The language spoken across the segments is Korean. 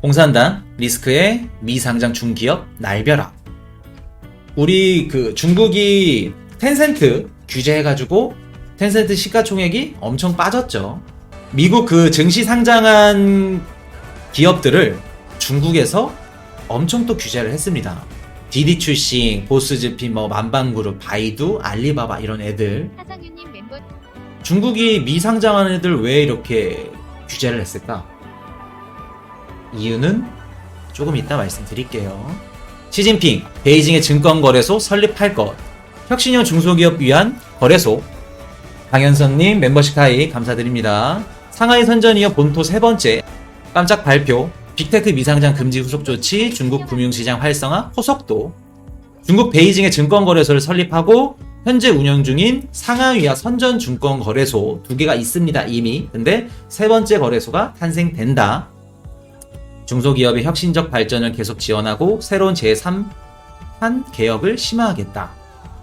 공산당 리스크의 미상장 중기업 날벼락. 우리 중국이 텐센트 규제해가지고 텐센트 시가총액이 엄청 빠졌죠. 미국 증시 상장한 기업들을 중국에서 엄청 또 규제를 했습니다. 디디출싱, 보스즈피, 만방그룹, 바이두, 알리바바 이런 애들. 하상윤님 멤버 중국이 미상장한 애들 왜 이렇게 규제를 했을까? 이유는 조금 이따 말씀드릴게요. 시진핑, 베이징의 증권거래소 설립할 것. 혁신형 중소기업 위한 거래소. 강현성님 멤버십 가입 감사드립니다. 상하이 선전 이어 본토 세 번째 깜짝 발표. 빅테크 미상장 금지 후속 조치, 중국 금융시장 활성화 호속도. 중국 베이징의 증권거래소를 설립하고 현재 운영 중인 상하이와 선전 증권거래소 두 개가 있습니다 이미. 근데 세 번째 거래소가 탄생된다. 중소기업의 혁신적 발전을 계속 지원하고 새로운 제3한 개혁을 심화하겠다.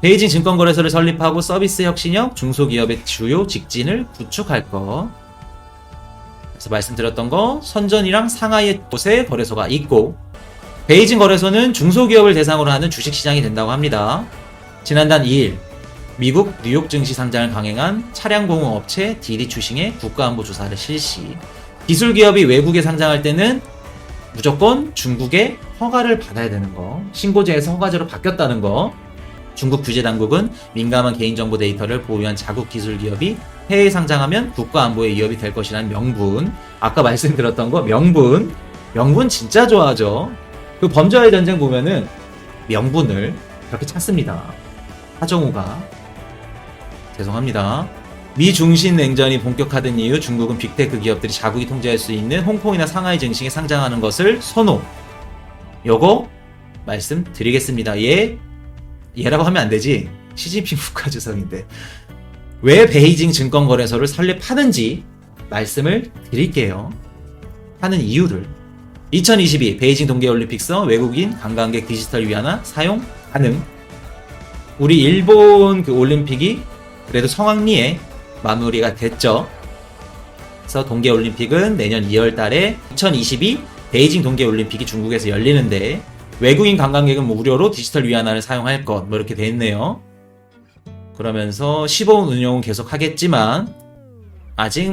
베이징 증권거래소를 설립하고 서비스 혁신형 중소기업의 주요 직진을 구축할 것. 그래서 말씀드렸던 거 선전이랑 상하이의 곳에 거래소가 있고, 베이징 거래소는 중소기업을 대상으로 하는 주식시장이 된다고 합니다. 지난달 2일 미국 뉴욕 증시 상장을 강행한 차량공업업체 디디출싱의 국가안보 조사를 실시. 기술기업이 외국에 상장할 때는 무조건 중국의 허가를 받아야 되는 거, 신고제에서 허가제로 바뀌었다는 거. 중국 규제당국은 민감한 개인정보 데이터를 보유한 자국 기술기업이 해외에 상장하면 국가안보에 위협이 될 것이라는 명분. 아까 말씀드렸던 거 명분 진짜 좋아하죠. 그 범죄와의 전쟁 보면은 명분을 그렇게 찾습니다. 하정우가. 죄송합니다. 미중신 냉전이 본격화된 이후 중국은 빅테크 기업들이 자국이 통제할 수 있는 홍콩이나 상하이 증시에 상장하는 것을 선호. 요거 말씀드리겠습니다. 얘라고 하면 안 되지. 시진핑 국가주석인데. 왜 베이징 증권거래소를 설립하는지 말씀을 드릴게요. 하는 이유를. 2022 베이징 동계올림픽서 외국인 관광객 디지털 위안화 사용 가능. 우리 일본 올림픽이 그래도 성황리에 마무리가 됐죠. 그래서 동계올림픽은 내년 2월 달에 2022 베이징 동계올림픽이 중국에서 열리는데 외국인 관광객은 무료로 디지털 위안화를 사용할 것 이렇게 돼 있네요. 그러면서 시범 운영은 계속 하겠지만 아직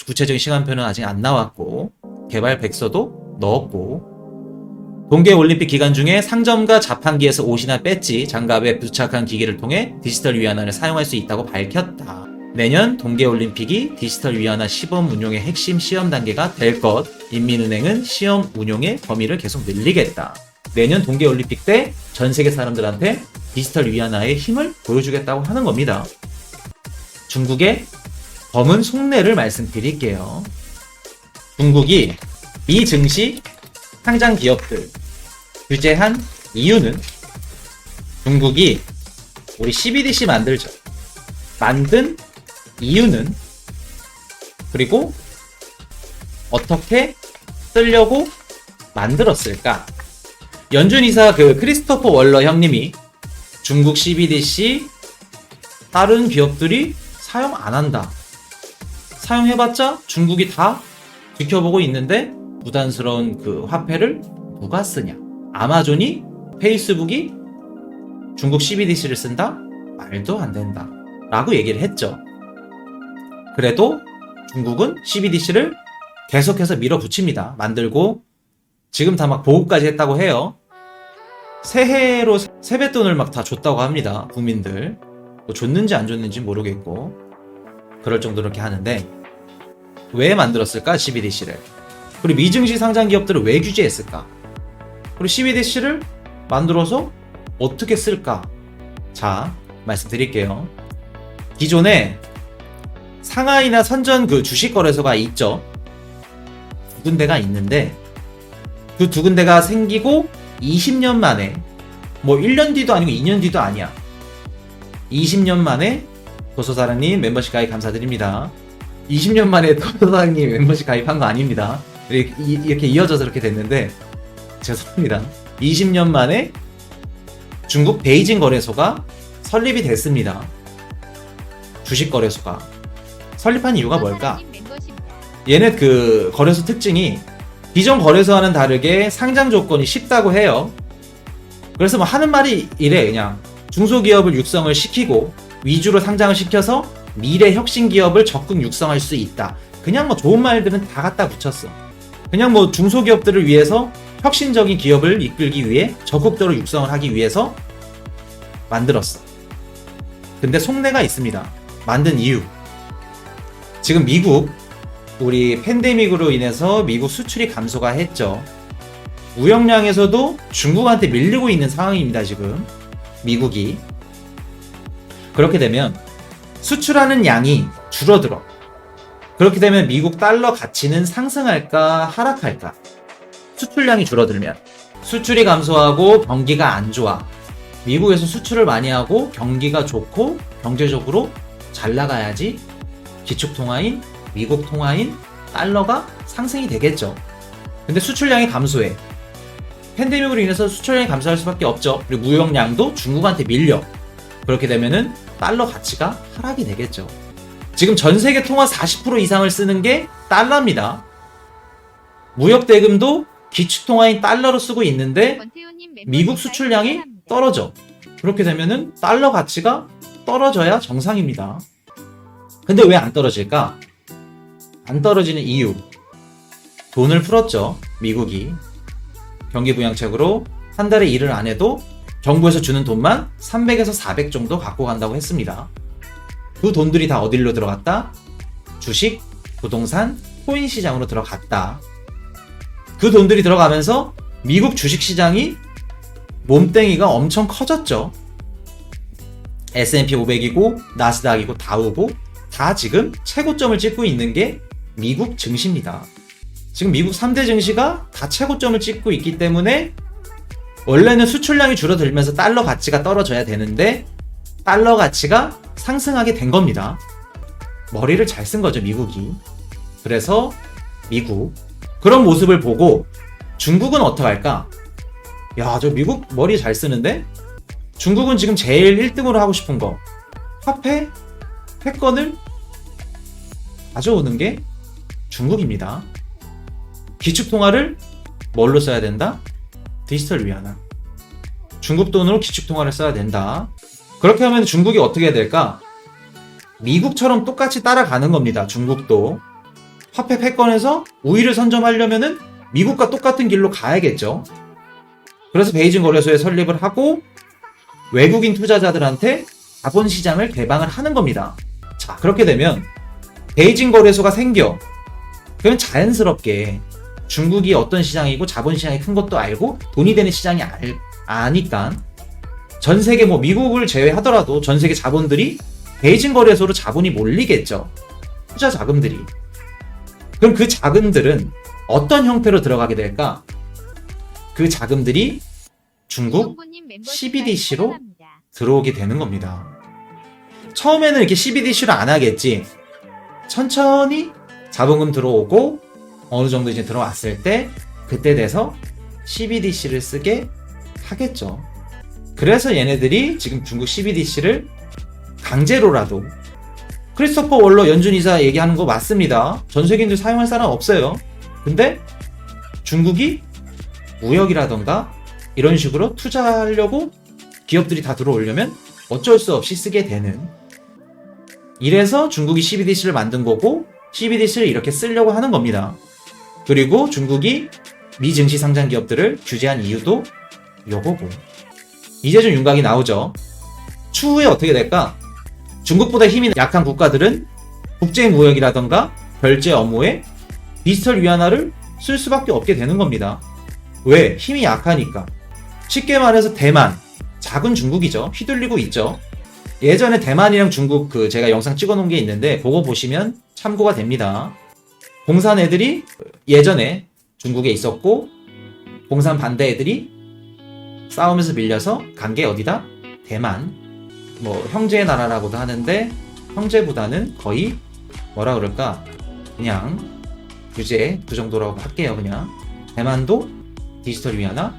구체적인 시간표는 아직 안 나왔고 개발 백서도 넣었고, 동계올림픽 기간 중에 상점과 자판기에서 옷이나 배지, 장갑에 부착한 기기를 통해 디지털 위안화를 사용할 수 있다고 밝혔다. 내년 동계올림픽이 디지털 위안화 시범 운용의 핵심 시험 단계가 될 것. 인민은행은 시험 운용의 범위를 계속 늘리겠다. 내년 동계올림픽 때 전 세계 사람들한테 디지털 위안화의 힘을 보여주겠다고 하는 겁니다. 중국의 검은 속내를 말씀드릴게요. 중국이 미증시 상장 기업들 규제한 이유는 중국이 우리 CBDC 만들죠. 만든 이유는, 그리고 어떻게 쓰려고 만들었을까? 연준이사 크리스토퍼 월러 형님이 중국 CBDC 다른 기업들이 사용 안 한다. 사용해봤자 중국이 다 지켜보고 있는데 부담스러운 화폐를 누가 쓰냐? 아마존이, 페이스북이 중국 CBDC를 쓴다? 말도 안 된다. 라고 얘기를 했죠. 그래도 중국은 CBDC를 계속해서 밀어붙입니다. 만들고 지금 다 보급까지 했다고 해요. 세해로 세뱃돈을 다 줬다고 합니다. 국민들. 줬는지 안 줬는지 모르겠고 그럴 정도로 이렇게 하는데, 왜 만들었을까 CBDC를? 그리고 미증시 상장 기업들을 왜 규제했을까? 그리고 CBDC를 만들어서 어떻게 쓸까? 자, 말씀드릴게요. 기존에 상하이나 선전 주식 거래소가 있죠. 두 군데가 있는데 그 두 군데가 생기고 20년 만에, 1년 뒤도 아니고 2년 뒤도 아니야. 20년 만에 도서사랑님 멤버십 가입 감사드립니다. 20년 만에 도서사랑님 멤버십 가입한 거 아닙니다. 이렇게 이어져서 이렇게 됐는데 죄송합니다. 20년 만에 중국 베이징 거래소가 설립이 됐습니다. 주식 거래소가 설립한 이유가 뭘까? 얘네 거래소 특징이 기존 거래소와는 다르게 상장 조건이 쉽다고 해요. 그래서 뭐 하는 말이 이래. 그냥 중소기업을 육성을 시키고 위주로 상장을 시켜서 미래 혁신 기업을 적극 육성할 수 있다. 그냥 뭐 좋은 말들은 다 갖다 붙였어. 그냥 뭐 중소기업들을 위해서 혁신적인 기업을 이끌기 위해 적극적으로 육성을 하기 위해서 만들었어. 근데 속내가 있습니다. 만든 이유. 지금 미국, 우리 팬데믹으로 인해서 미국 수출이 감소가 했죠. 무역량에서도 중국한테 밀리고 있는 상황입니다. 지금 미국이. 그렇게 되면 수출하는 양이 줄어들어. 그렇게 되면 미국 달러 가치는 상승할까 하락할까? 수출량이 줄어들면 수출이 감소하고 경기가 안 좋아. 미국에서 수출을 많이 하고 경기가 좋고 경제적으로 잘 나가야지 기축통화인 미국 통화인 달러가 상승이 되겠죠. 근데 수출량이 감소해. 팬데믹으로 인해서 수출량이 감소할 수밖에 없죠. 그리고 무역량도 중국한테 밀려. 그렇게 되면은 달러 가치가 하락이 되겠죠. 지금 전 세계 통화 40% 이상을 쓰는 게 달러입니다. 무역 대금도 기축통화인 달러로 쓰고 있는데 미국 수출량이 떨어져. 그렇게 되면은 달러 가치가 떨어져야 정상입니다. 근데 왜 안 떨어질까? 안 떨어지는 이유. 돈을 풀었죠. 미국이. 경기부양책으로 한 달에 일을 안 해도 정부에서 주는 돈만 300에서 400 정도 갖고 간다고 했습니다. 그 돈들이 다 어디로 들어갔다? 주식, 부동산, 코인 시장으로 들어갔다. 그 돈들이 들어가면서 미국 주식 시장이 몸땡이가 엄청 커졌죠. S&P 500이고 나스닥이고 다우고 다 지금 최고점을 찍고 있는 게 미국 증시입니다. 지금 미국 3대 증시가 다 최고점을 찍고 있기 때문에 원래는 수출량이 줄어들면서 달러 가치가 떨어져야 되는데 달러 가치가 상승하게 된 겁니다. 머리를 잘 쓴 거죠, 미국이. 그래서 미국 그런 모습을 보고 중국은 어떡할까? 야, 저 미국 머리 잘 쓰는데? 중국은 지금 제일 1등으로 하고 싶은 거 화폐? 패권을 가져오는 게 중국입니다. 기축통화를 뭘로 써야 된다? 디지털 위안화. 중국 돈으로 기축통화를 써야 된다. 그렇게 하면 중국이 어떻게 해야 될까? 미국처럼 똑같이 따라가는 겁니다. 중국도. 화폐 패권에서 우위를 선점하려면은 미국과 똑같은 길로 가야겠죠. 그래서 베이징 거래소에 설립을 하고 외국인 투자자들한테 자본시장을 개방을 하는 겁니다. 자, 그렇게 되면 베이징 거래소가 생겨. 그러면 자연스럽게 중국이 어떤 시장이고 자본시장이 큰 것도 알고 돈이 되는 시장이 아니까 전 세계 뭐 미국을 제외하더라도 전 세계 자본들이 베이징 거래소로 자본이 몰리겠죠. 투자 자금들이. 그럼 그 자금들은 어떤 형태로 들어가게 될까? 그 자금들이 중국 CBDC로 들어오게 되는 겁니다. 처음에는 이렇게 CBDC로 안 하겠지. 천천히 자본금 들어오고 어느 정도 이제 들어왔을 때 그때 돼서 CBDC를 쓰게 하겠죠. 그래서 얘네들이 지금 중국 CBDC를 강제로라도 크리스토퍼 월러 연준이사 얘기하는 거 맞습니다. 전 세계인들 사용할 사람 없어요. 근데 중국이 무역이라던가 이런 식으로 투자하려고 기업들이 다 들어오려면 어쩔 수 없이 쓰게 되는. 이래서 중국이 CBDC를 만든 거고 CBDC를 이렇게 쓰려고 하는 겁니다. 그리고 중국이 미증시 상장 기업들을 규제한 이유도 요거고. 이제 좀 윤곽이 나오죠. 추후에 어떻게 될까? 중국보다 힘이 약한 국가들은 국제무역이라던가 결제 업무에 디지털 위안화를 쓸 수밖에 없게 되는 겁니다. 왜? 힘이 약하니까. 쉽게 말해서 대만, 작은 중국이죠. 휘둘리고 있죠. 예전에 대만이랑 중국 제가 영상 찍어놓은 게 있는데 그거 보시면 참고가 됩니다. 공산 애들이 예전에 중국에 있었고 공산 반대 애들이 싸우면서 밀려서 간 게 어디다? 대만. 뭐 형제의 나라라고도 하는데 형제보다는 거의 뭐라 그럴까? 그냥 규제 그 정도라고 할게요. 그냥 대만도 디지털 위안화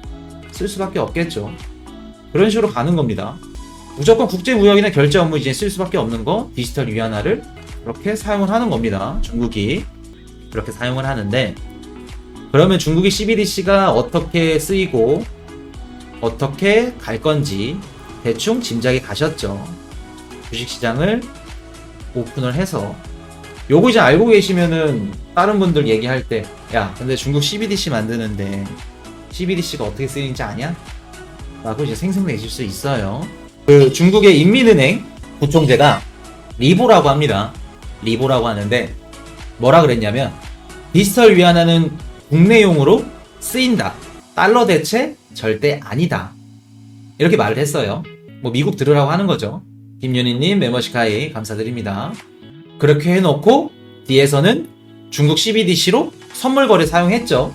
쓸 수밖에 없겠죠. 그런 식으로 가는 겁니다. 무조건 국제무역이나 결제 업무 이제 쓸 수밖에 없는 거 디지털 위안화를 그렇게 사용을 하는 겁니다. 중국이 그렇게 사용을 하는데 그러면 중국의 CBDC가 어떻게 쓰이고 어떻게 갈 건지 대충 짐작이 가셨죠. 주식시장을 오픈을 해서 요거 이제 알고 계시면은 다른 분들 얘기할 때 야 근데 중국 CBDC 만드는데 CBDC가 어떻게 쓰이는지 아냐? 라고 이제 생색내실 수 있어요. 그 중국의 인민은행 부총재가 리보라고 합니다. 리보라고 하는데 뭐라 그랬냐면 디지털 위안화는 국내용으로 쓰인다. 달러 대체 절대 아니다. 이렇게 말을 했어요. 뭐 미국 들으라고 하는 거죠. 김윤희님 멤버십 가입 감사드립니다. 그렇게 해놓고 뒤에서는 중국 CBDC로 선물 거래 사용했죠.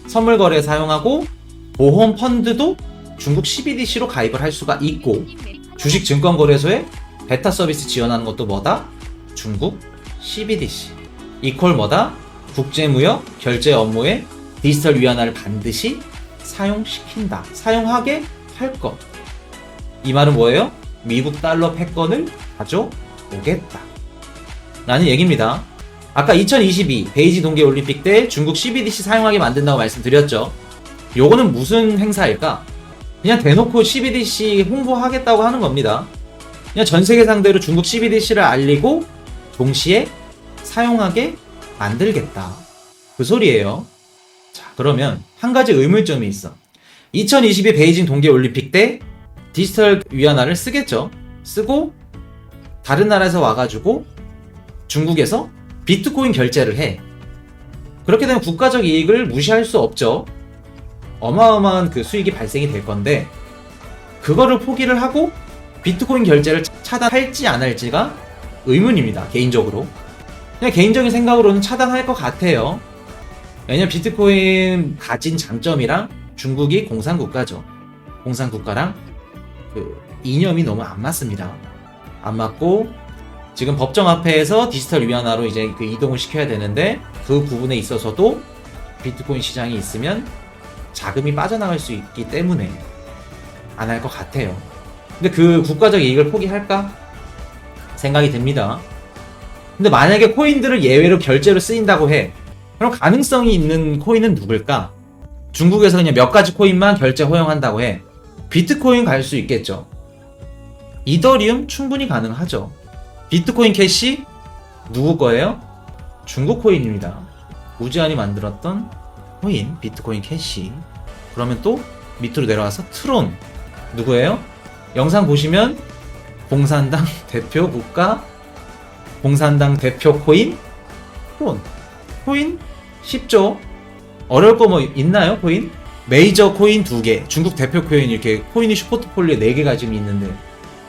선물 거래 사용하고 보험 펀드도 중국 CBDC로 가입을 할 수가 있고 주식 증권 거래소에 베타 서비스 지원하는 것도 뭐다? 중국 CBDC. 이퀄 뭐다? 국제무역 결제 업무에 디지털 위안화를 반드시 사용시킨다. 사용하게 할 것. 이 말은 뭐예요? 미국 달러 패권을 가져오겠다. 라는 얘기입니다. 아까 2022 베이징 동계올림픽 때 중국 CBDC 사용하게 만든다고 말씀드렸죠. 요거는 무슨 행사일까? 그냥 대놓고 CBDC 홍보하겠다고 하는 겁니다. 그냥 전 세계 상대로 중국 CBDC를 알리고 동시에 사용하게 만들겠다. 그 소리예요. 자, 그러면 한 가지 의문점이 있어. 2022 베이징 동계올림픽 때 디지털 위안화를 쓰겠죠. 쓰고 다른 나라에서 와가지고 중국에서 비트코인 결제를 해. 그렇게 되면 국가적 이익을 무시할 수 없죠. 어마어마한 그 수익이 발생이 될 건데 그거를 포기를 하고 비트코인 결제를 차단할지 안 할지가 의문입니다. 개인적으로. 그냥 개인적인 생각으로는 차단할 것 같아요. 왜냐면 비트코인 가진 장점이랑 중국이 공산국가죠. 공산국가랑 그 이념이 너무 안 맞습니다. 안 맞고 지금 법정화폐에서 디지털 위안화로 이제 그 이동을 시켜야 되는데 그 부분에 있어서도 비트코인 시장이 있으면 자금이 빠져나갈 수 있기 때문에 안 할 것 같아요. 근데 그 국가적 이익을 포기할까? 생각이 듭니다. 근데 만약에 코인들을 예외로 결제로 쓰인다고 해. 그럼 가능성이 있는 코인은 누굴까? 중국에서 그냥 몇 가지 코인만 결제 허용한다고 해. 비트코인 갈 수 있겠죠. 이더리움 충분히 가능하죠. 비트코인 캐시 누구 거예요? 중국 코인입니다. 우지안이 만들었던 코인 비트코인 캐시. 그러면 또 밑으로 내려와서 트론 누구예요? 영상 보시면 공산당 대표 국가 공산당 대표 코인 트론. 코인 쉽죠? 어려울 거 뭐 있나요? 코인? 메이저 코인 2개 중국 대표 코인 이렇게 코인이 슈퍼트폴리오 4개가 지금 있는데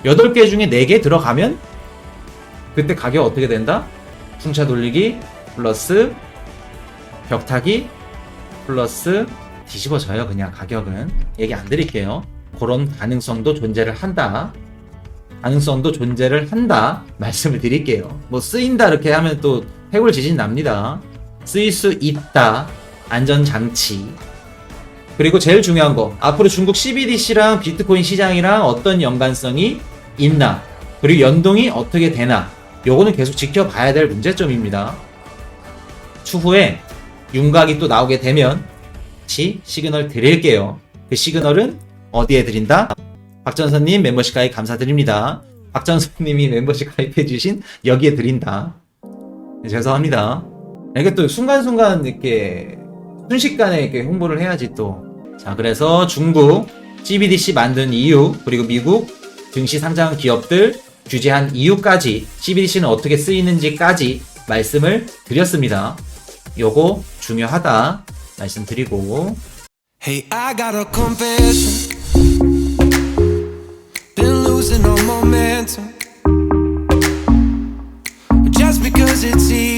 8개 중에 4개 들어가면 그때 가격 어떻게 된다? 풍차 돌리기 플러스 벽타기 플러스 뒤집어져요. 그냥 가격은 얘기 안 드릴게요. 그런 가능성도 존재를 한다. 가능성도 존재를 한다 말씀을 드릴게요. 뭐 쓰인다 이렇게 하면 또 해골 지진 납니다. 쓰일 수 있다. 안전장치. 그리고 제일 중요한 거 앞으로 중국 CBDC랑 비트코인 시장이랑 어떤 연관성이 있나 그리고 연동이 어떻게 되나 요거는 계속 지켜봐야 될 문제점입니다. 추후에 윤곽이 또 나오게 되면 다시 시그널 드릴게요. 그 시그널은 어디에 드린다? 박전선님 멤버십 가입 감사드립니다. 박전선님이 멤버십 가입해주신 여기에 드린다. 네, 죄송합니다. 이게 또 순간순간 이렇게 순식간에 이렇게 홍보를 해야지 또. 자, 그래서 중국 CBDC 만든 이유 그리고 미국 증시 상장 기업들 규제한 이유까지 CBDC는 어떻게 쓰이는지까지 말씀을 드렸습니다. 요거 중요하다 말씀드리고. Hey, I got a confession. Been losing all momentum. Just because it's easy.